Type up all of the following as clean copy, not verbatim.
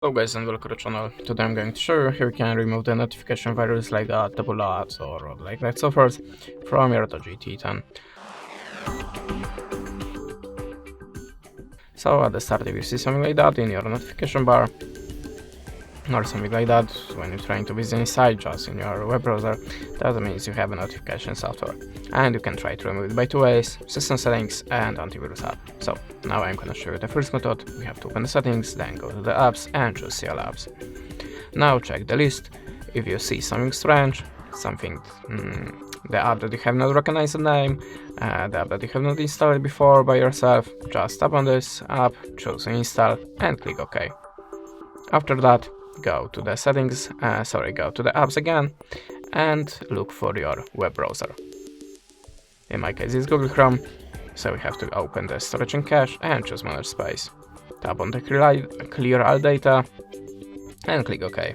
Hello guys and welcome to the channel. Today I'm going to show you how you can remove the notification virus like that, Taboola ads or like that so forth from your DOOGEE T10. So at the start if you see something like that in your notification bar or something like that when you're trying to visit any site just in your web browser, that means you have a notification software and you can try to remove it by two ways: system settings and antivirus app. So now I'm gonna show you the first method. We have to open the settings, then go to the apps and choose CL apps. Now check the list. If you see something strange, the app that you have not recognized the name, the app that you have not installed before by yourself, just tap on this app, choose install and click OK. After that, go to the settings, go to the apps again and look for your web browser. In my case it's Google Chrome, so we have to open the storage and cache and choose manage space. Tap on the clear all data and click OK.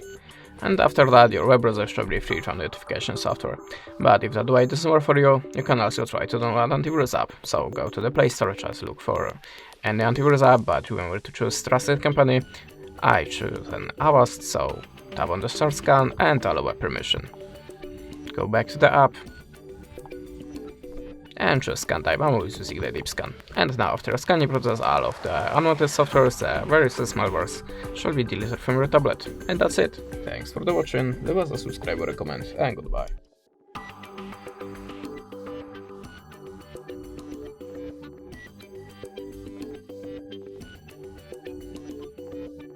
And after that your web browser should be free from notification software. But if that way doesn't work for you, you can also try to download antivirus app. So go to the Play Store, just look for any antivirus app, but remember to choose trusted company. I choose an Avast, so tap on the start scan and allow web permission. Go back to the app and choose scan type. I'm always using the deep scan. And now after a scanning process, all of the unwanted softwares, the various malwares, should be deleted from your tablet. And that's it. Thanks for the watching, leave us a subscribe or a comment, and goodbye.